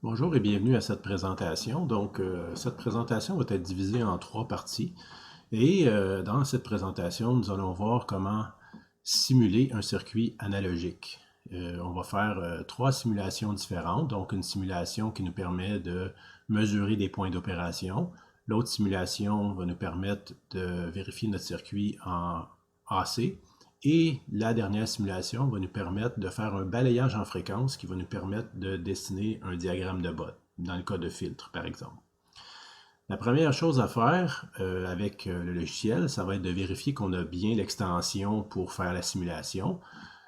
Bonjour et bienvenue à cette présentation. Donc, cette présentation va être divisée en trois parties. Et dans cette présentation, nous allons voir comment simuler un circuit analogique. On va faire trois simulations différentes. Donc, une simulation qui nous permet de mesurer des points d'opération. L'autre simulation va nous permettre de vérifier notre circuit en AC. Et la dernière simulation va nous permettre de faire un balayage en fréquence qui va nous permettre de dessiner un diagramme de Bott, dans le cas de filtre, par exemple. La première chose à faire avec le logiciel, ça va être de vérifier qu'on a bien l'extension pour faire la simulation.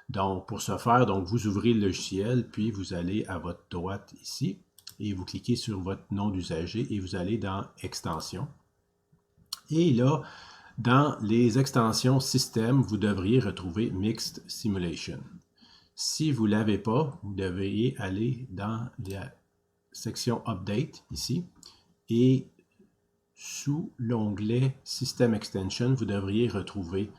Donc, pour ce faire, vous ouvrez le logiciel, puis vous allez à votre droite ici, et vous cliquez sur votre nom d'usager, et vous allez dans Extensions. Et là, dans les extensions Système, vous devriez retrouver Mixed Simulation. Si vous ne l'avez pas, vous devriez aller dans la section Update, ici, et sous l'onglet System Extension, vous devriez retrouver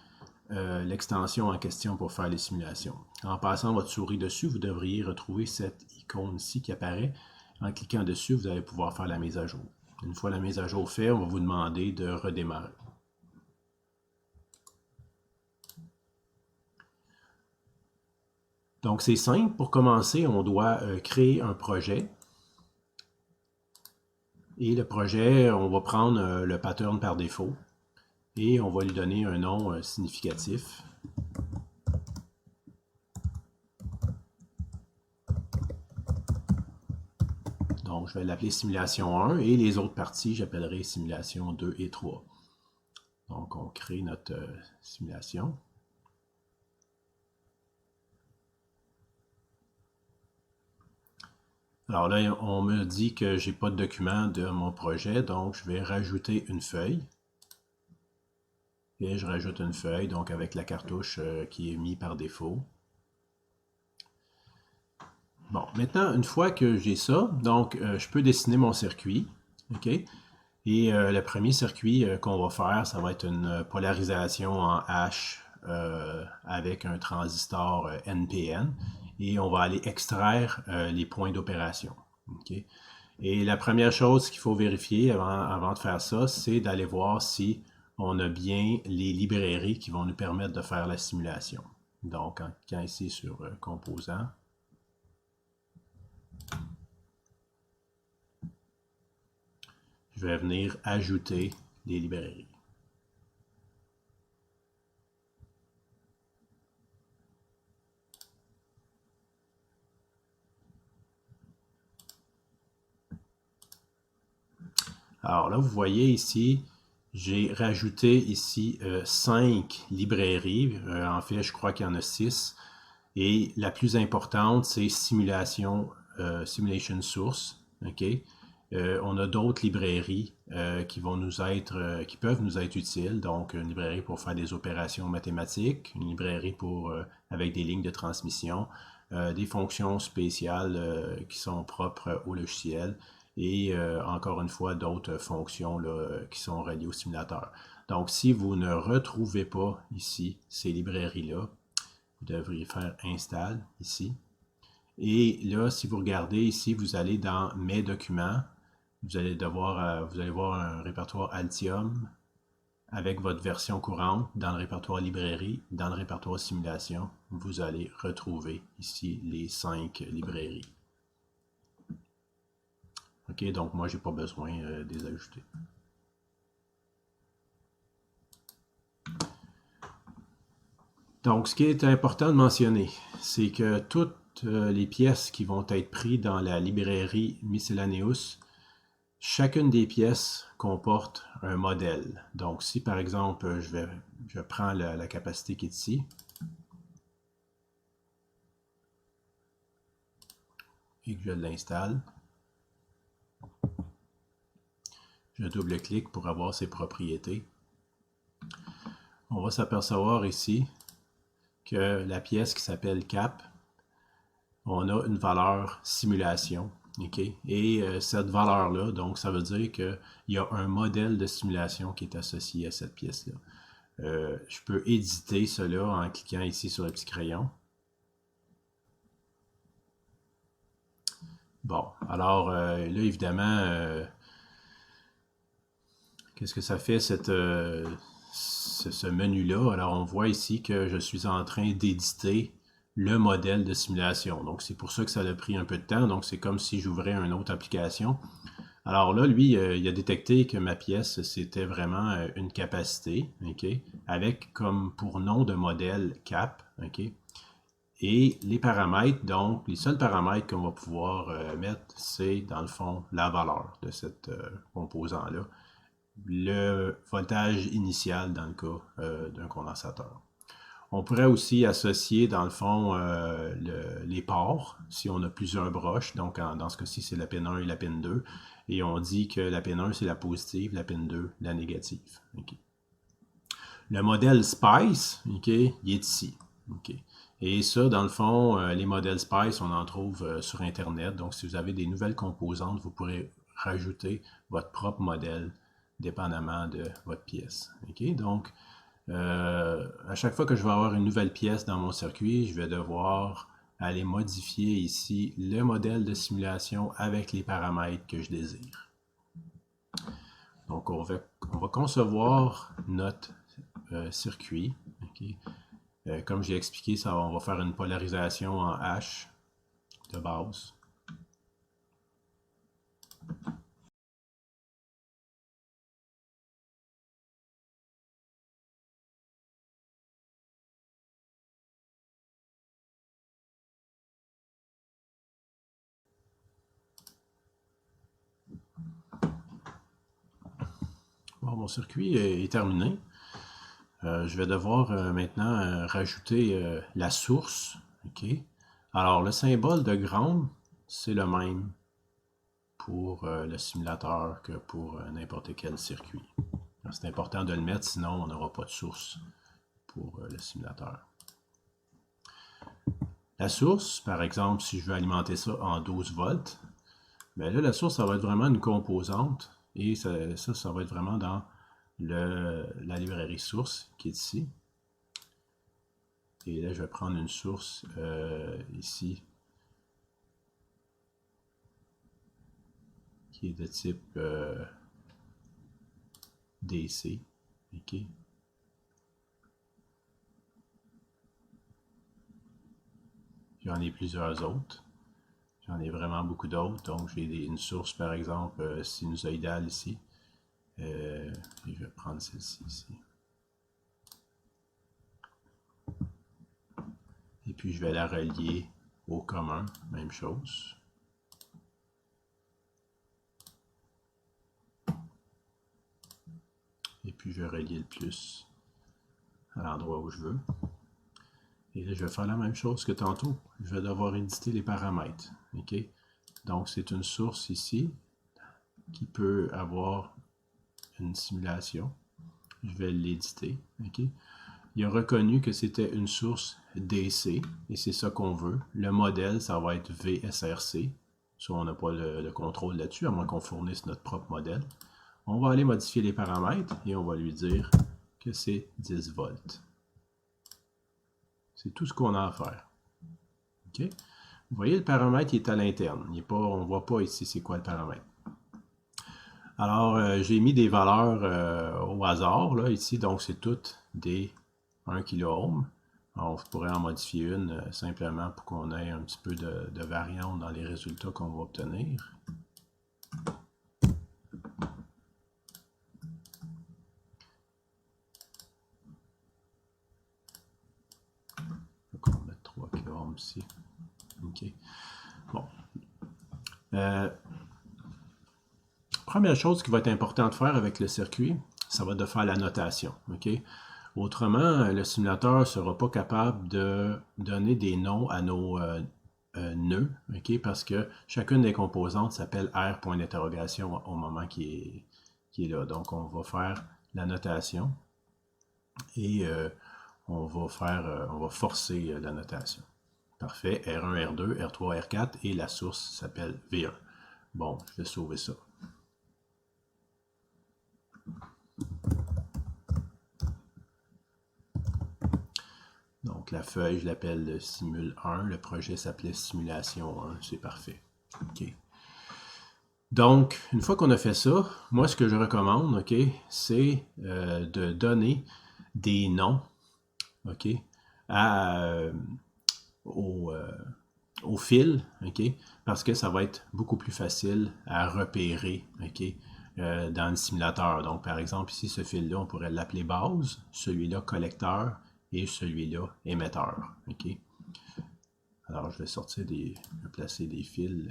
l'extension en question pour faire les simulations. En passant votre souris dessus, vous devriez retrouver cette icône-ci qui apparaît. En cliquant dessus, vous allez pouvoir faire la mise à jour. Une fois la mise à jour faite, on va vous demander de redémarrer. Donc, c'est simple. Pour commencer, on doit créer un projet. Et le projet, on va prendre le pattern par défaut. Et on va lui donner un nom significatif. Donc, je vais l'appeler simulation 1 et les autres parties, j'appellerai simulation 2 et 3. Donc, on crée notre simulation. Alors là, on me dit que je n'ai pas de document de mon projet, donc je vais rajouter une feuille. Et je rajoute une feuille, donc avec la cartouche qui est mise par défaut. Bon, maintenant, une fois que j'ai ça, donc je peux dessiner mon circuit. OK? Et le premier circuit qu'on va faire, ça va être une polarisation en H avec un transistor NPN. Et on va aller extraire les points d'opération. Okay? Et la première chose qu'il faut vérifier avant de faire ça, c'est d'aller voir si on a bien les librairies qui vont nous permettre de faire la simulation. Donc, en cliquant ici sur Composants, je vais venir ajouter les librairies. Alors là, vous voyez ici, j'ai rajouté ici 5 librairies. En fait, je crois qu'il y en a 6. Et la plus importante, c'est Simulation Source. Okay? On a d'autres librairies qui peuvent nous être utiles. Donc, une librairie pour faire des opérations mathématiques, une librairie avec des lignes de transmission, des fonctions spéciales qui sont propres au logiciel et encore une fois d'autres fonctions là, qui sont reliées au simulateur. Donc, si vous ne retrouvez pas ici ces librairies-là, vous devriez faire Install ici. Et là, si vous regardez ici, vous allez dans Mes documents. Vous allez voir un répertoire Altium avec votre version courante dans le répertoire librairie, dans le répertoire simulation. Vous allez retrouver ici les 5 librairies. OK, donc moi, je n'ai pas besoin de les ajouter. Donc, ce qui est important de mentionner, c'est que toutes les pièces qui vont être prises dans la librairie Miscellaneous, chacune des pièces comporte un modèle. Donc, si par exemple, je prends la capacité qui est ici, et que je l'installe, je double-clique pour avoir ses propriétés. On va s'apercevoir ici que la pièce qui s'appelle Cap, on a une valeur simulation. Okay? Et cette valeur-là, donc ça veut dire qu'il y a un modèle de simulation qui est associé à cette pièce-là. Je peux éditer cela en cliquant ici sur le petit crayon. Bon, alors là, évidemment, qu'est-ce que ça fait ce menu-là? Alors, on voit ici que je suis en train d'éditer le modèle de simulation. Donc, c'est pour ça que ça a pris un peu de temps. Donc, c'est comme si j'ouvrais une autre application. Alors là, lui, il a détecté que ma pièce, c'était vraiment une capacité, OK, avec comme pour nom de modèle cap, OK. Et les paramètres, donc, les seuls paramètres qu'on va pouvoir mettre, c'est, dans le fond, la valeur de cette composant-là. Le voltage initial dans le cas d'un condensateur. On pourrait aussi associer, dans le fond, les ports, si on a plusieurs broches. Donc, dans ce cas-ci, c'est la pin 1 et la pin 2. Et on dit que la pin 1, c'est la positive, la pin 2, la négative. Okay. Le modèle SPICE, okay, il est ici. Okay. Et ça, dans le fond, les modèles SPICE, on en trouve sur Internet. Donc, si vous avez des nouvelles composantes, vous pourrez rajouter votre propre modèle dépendamment de votre pièce. Okay? Donc, à chaque fois que je vais avoir une nouvelle pièce dans mon circuit, je vais devoir aller modifier ici le modèle de simulation avec les paramètres que je désire. Donc, on va concevoir notre circuit. Okay. Comme j'ai expliqué, on va faire une polarisation en H de base. Bon, mon circuit est terminé. Je vais devoir maintenant rajouter la source. Okay. Alors, le symbole de ground, c'est le même pour le simulateur que pour n'importe quel circuit. C'est important de le mettre, sinon on n'aura pas de source pour le simulateur. La source, par exemple, si je veux alimenter ça en 12 volts, bien là, la source, ça va être vraiment une composante et ça va être vraiment dans la librairie source qui est ici. Et là, je vais prendre une source ici qui est de type DC. Okay. J'en ai plusieurs autres. J'en ai vraiment beaucoup d'autres. Donc, j'ai une source, par exemple, sinusoïdale ici. Et je vais prendre celle-ci ici. Et puis, je vais la relier au commun. Même chose. Et puis, je vais relier le plus à l'endroit où je veux. Et là, je vais faire la même chose que tantôt. Je vais devoir éditer les paramètres. Okay? Donc, c'est une source ici qui peut avoir une simulation. Je vais l'éditer. Okay? Il a reconnu que c'était une source DC et c'est ça qu'on veut. Le modèle, ça va être VSRC. Ça, on n'a pas le contrôle là-dessus, à moins qu'on fournisse notre propre modèle. On va aller modifier les paramètres et on va lui dire que c'est 10 volts. C'est tout ce qu'on a à faire. Okay? Vous voyez, le paramètre il est à l'interne. On ne voit pas ici c'est quoi le paramètre. Alors, j'ai mis des valeurs au hasard, là, ici. Donc, c'est toutes des 1 kΩ. On pourrait en modifier une simplement pour qu'on ait un petit peu de variance dans les résultats qu'on va obtenir. Donc, on va mettre 3 kΩ ici. OK. Bon. Première chose qui va être importante de faire avec le circuit, ça va être de faire la notation. Okay? Autrement, le simulateur ne sera pas capable de donner des noms à nos nœuds, okay? Parce que chacune des composantes s'appelle R point d'interrogation au moment qui est là. Donc, on va faire la notation et on va forcer la notation. Parfait. R1, R2, R3, R4 et la source s'appelle V1. Bon, je vais sauver ça. Donc la feuille, je l'appelle Simul 1. Le projet s'appelait Simulation 1. C'est parfait. OK. Donc, une fois qu'on a fait ça, moi, ce que je recommande, OK, c'est de donner des noms, OK, à, au, au fil, OK, parce que ça va être beaucoup plus facile à repérer, OK, dans le simulateur. Donc, par exemple, ici, ce fil-là, on pourrait l'appeler base, celui-là collecteur et celui-là émetteur, OK. Alors, je vais je vais placer des fils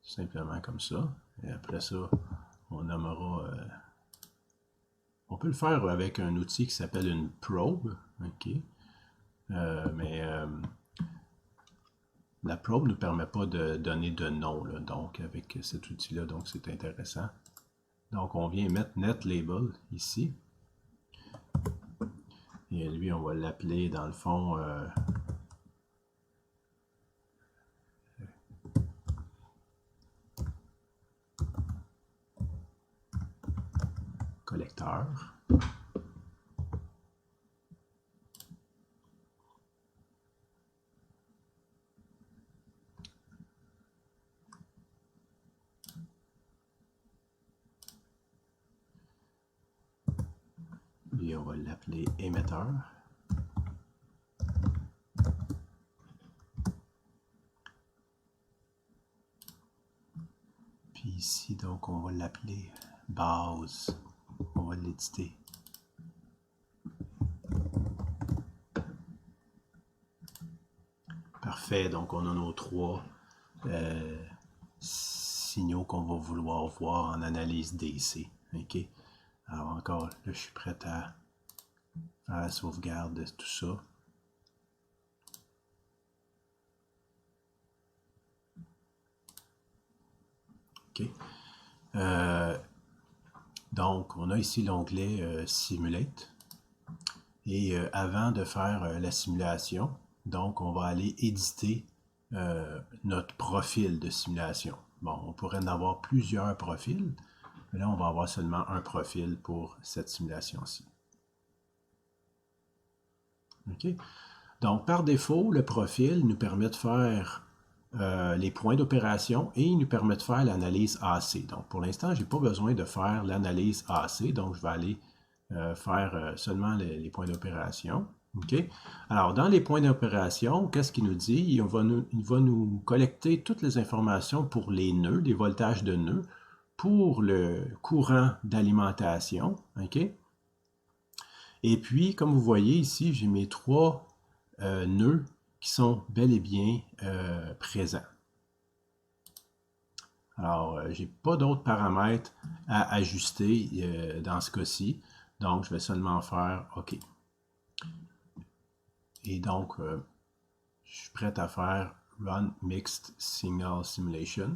simplement comme ça. Et après ça, on nommera... on peut le faire avec un outil qui s'appelle une probe, OK. Mais la probe ne nous permet pas de donner de nom, là, donc avec cet outil-là, donc c'est intéressant. Donc on vient mettre netlabel ici. Et lui, on va l'appeler dans le fond collecteur. Et on va l'appeler émetteur. Puis ici, donc, on va l'appeler base. On va l'éditer. Parfait, donc on a nos trois signaux qu'on va vouloir voir en analyse DC. OK? Alors encore, là, je suis prêt à faire la sauvegarde de tout ça. OK. Donc, on a ici l'onglet Simulate. Et avant de faire la simulation, donc on va aller éditer notre profil de simulation. Bon, on pourrait en avoir plusieurs profils, mais là, on va avoir seulement un profil pour cette simulation-ci. OK? Donc, par défaut, le profil nous permet de faire les points d'opération et il nous permet de faire l'analyse AC. Donc, pour l'instant, je n'ai pas besoin de faire l'analyse AC, donc je vais aller faire seulement les points d'opération. OK? Alors, dans les points d'opération, qu'est-ce qu'il nous dit? Il va nous collecter toutes les informations pour les nœuds, les voltages de nœuds, pour le courant d'alimentation. OK? Et puis, comme vous voyez ici, j'ai mes trois nœuds qui sont bel et bien présents. Alors, je n'ai pas d'autres paramètres à ajuster dans ce cas-ci. Donc, je vais seulement faire OK. Et donc, je suis prêt à faire Run Mixed Signal Simulation.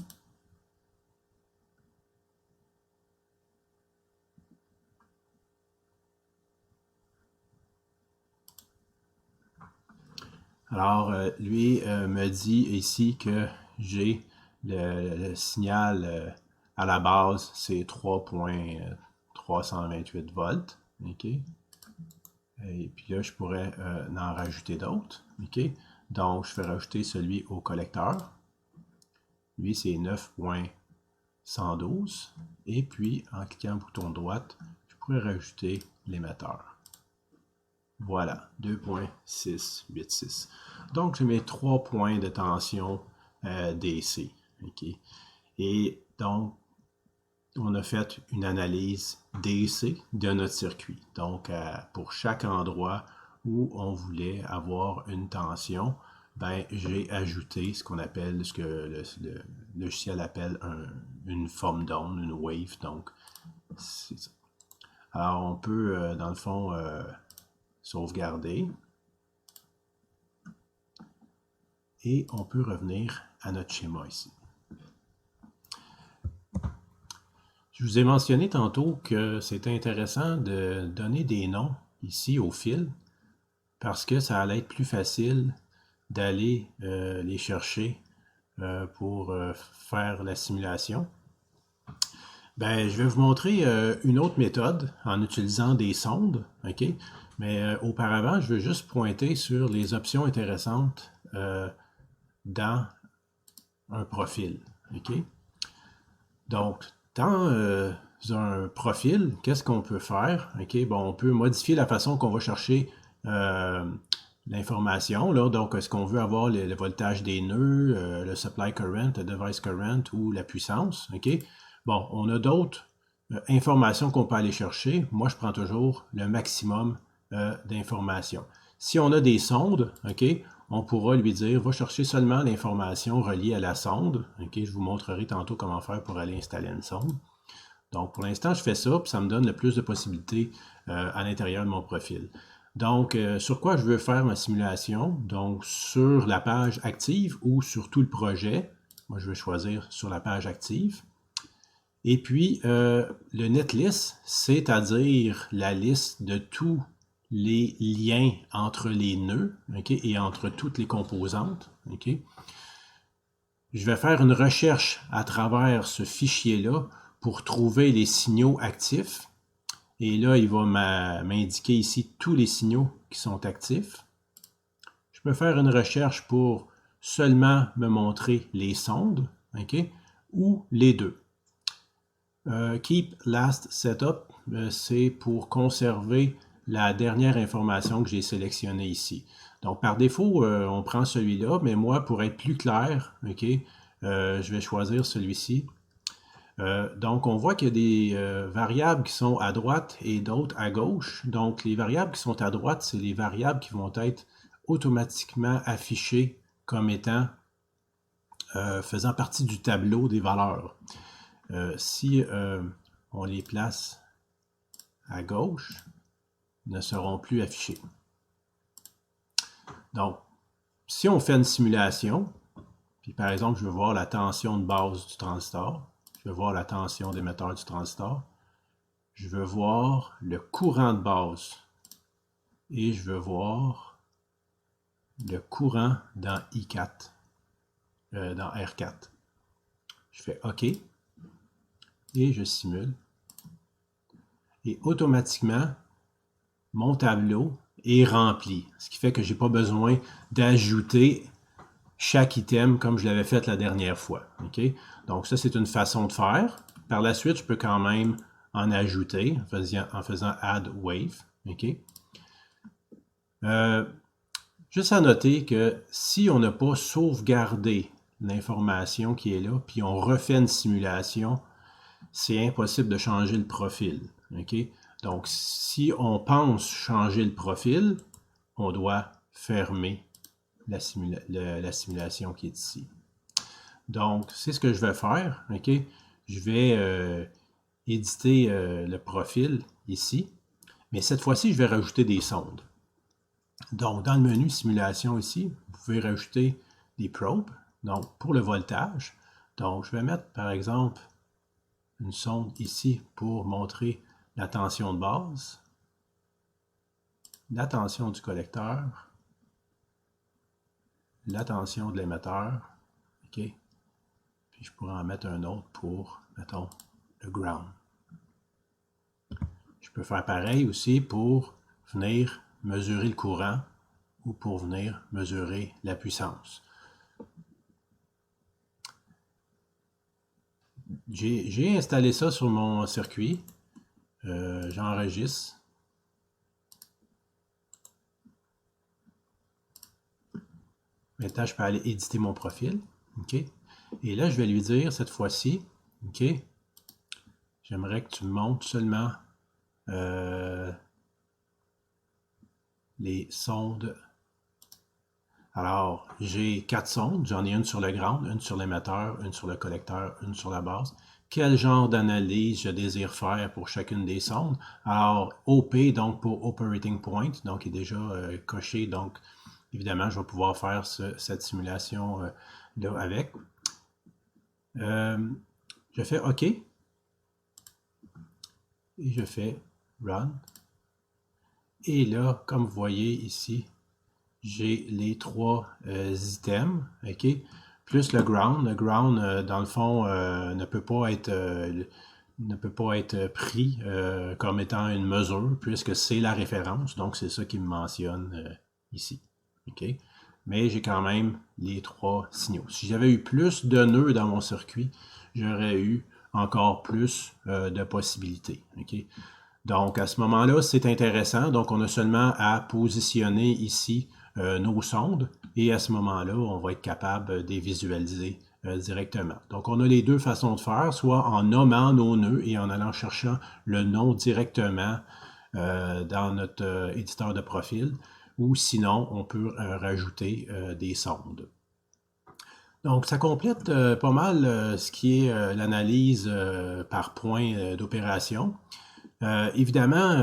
Alors, lui me dit ici que j'ai le signal à la base, c'est 3.328 volts. OK? Et puis là, je pourrais en rajouter d'autres. OK? Donc, je vais rajouter celui au collecteur. Lui, c'est 9.112. Et puis, en cliquant bouton droite, je pourrais rajouter l'émetteur. Voilà, 2.686. Donc, j'ai mes 3 points de tension DC. Okay? Et donc, on a fait une analyse DC de notre circuit. Donc, pour chaque endroit où on voulait avoir une tension, ben, j'ai ajouté ce qu'on appelle, ce que le logiciel appelle une forme d'onde, une wave. Donc, c'est ça. Alors, on peut, dans le fond, sauvegarder. Et on peut revenir à notre schéma ici. Je vous ai mentionné tantôt que c'était intéressant de donner des noms ici au fil parce que ça allait être plus facile d'aller les chercher pour faire la simulation. Ben, je vais vous montrer une autre méthode en utilisant des sondes, OK? Mais auparavant, je veux juste pointer sur les options intéressantes dans un profil. OK? Donc, dans un profil, qu'est-ce qu'on peut faire? OK, bon, on peut modifier la façon qu'on va chercher l'information. Là. Donc, est-ce qu'on veut avoir le voltage des nœuds, le supply current, le device current ou la puissance? OK? Bon, on a d'autres informations qu'on peut aller chercher. Moi, je prends toujours le maximum d'informations. Si on a des sondes, OK, on pourra lui dire, va chercher seulement l'information reliée à la sonde. OK, je vous montrerai tantôt comment faire pour aller installer une sonde. Donc, pour l'instant, je fais ça, puis ça me donne le plus de possibilités à l'intérieur de mon profil. Donc, sur quoi je veux faire ma simulation? Donc, sur la page active ou sur tout le projet. Moi, je vais choisir sur la page active. Et puis, le netlist, c'est-à-dire la liste de tous les liens entre les nœuds, okay, et entre toutes les composantes. Okay. Je vais faire une recherche à travers ce fichier-là pour trouver les signaux actifs. Et là, il va m'indiquer ici tous les signaux qui sont actifs. Je peux faire une recherche pour seulement me montrer les sondes, okay, ou les deux. Keep Last Setup, c'est pour conserver la dernière information que j'ai sélectionnée ici. Donc, par défaut, on prend celui-là, mais moi, pour être plus clair, okay, je vais choisir celui-ci. Donc, on voit qu'il y a des variables qui sont à droite et d'autres à gauche. Donc, les variables qui sont à droite, c'est les variables qui vont être automatiquement affichées comme étant faisant partie du tableau des valeurs. Si on les place à gauche, ne seront plus affichés. Donc, si on fait une simulation, puis par exemple, je veux voir la tension de base du transistor, je veux voir la tension d'émetteur du transistor, je veux voir le courant de base et je veux voir le courant dans I4, dans R4. Je fais OK et je simule. Et automatiquement, mon tableau est rempli. Ce qui fait que je n'ai pas besoin d'ajouter chaque item comme je l'avais fait la dernière fois. Okay? Donc ça, c'est une façon de faire. Par la suite, je peux quand même en ajouter en faisant Add Wave. Okay? Juste à noter que si on n'a pas sauvegardé l'information qui est là, puis on refait une simulation, c'est impossible de changer le profil. Okay? Donc, si on pense changer le profil, on doit fermer la simulation qui est ici. Donc, c'est ce que je vais faire. Okay? Je vais éditer le profil ici, mais cette fois-ci, je vais rajouter des sondes. Donc, dans le menu simulation ici, vous pouvez rajouter des probes, donc pour le voltage. Donc, je vais mettre, par exemple, une sonde ici pour montrer la tension de base, la tension du collecteur, la tension de l'émetteur, OK? Puis je pourrais en mettre un autre pour, mettons, le ground. Je peux faire pareil aussi pour venir mesurer le courant ou pour venir mesurer la puissance. J'ai installé ça sur mon circuit. J'enregistre. Maintenant, je peux aller éditer mon profil. OK? Et là, je vais lui dire cette fois-ci, OK, j'aimerais que tu me montres seulement les sondes. Alors, j'ai 4 sondes. J'en ai une sur le ground, une sur l'émetteur, une sur le collecteur, une sur la base. Quel genre d'analyse je désire faire pour chacune des sondes? Alors, OP, donc pour Operating Point, donc est déjà coché. Donc, évidemment, je vais pouvoir faire cette simulation-là avec. Je fais OK. Et je fais Run. Et là, comme vous voyez ici, j'ai les 3 items, OK? Plus le ground. Le ground, dans le fond, ne peut pas être pris comme étant une mesure, puisque c'est la référence. Donc, c'est ça qui me mentionne ici. OK? mais j'ai quand même les 3 signaux. Si j'avais eu plus de nœuds dans mon circuit, j'aurais eu encore plus de possibilités. Okay? Donc, à ce moment-là, c'est intéressant. Donc, on a seulement à positionner ici nos sondes et à ce moment-là, on va être capable de les visualiser directement. Donc, on a les deux façons de faire, soit en nommant nos nœuds et en allant chercher le nom directement dans notre éditeur de profil, ou sinon, on peut rajouter des sondes. Donc, ça complète pas mal ce qui est l'analyse par point d'opération. Évidemment,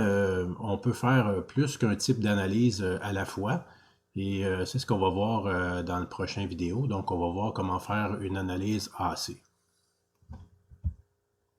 on peut faire plus qu'un type d'analyse à la fois. Et c'est ce qu'on va voir dans le prochain vidéo. Donc, on va voir comment faire une analyse AC.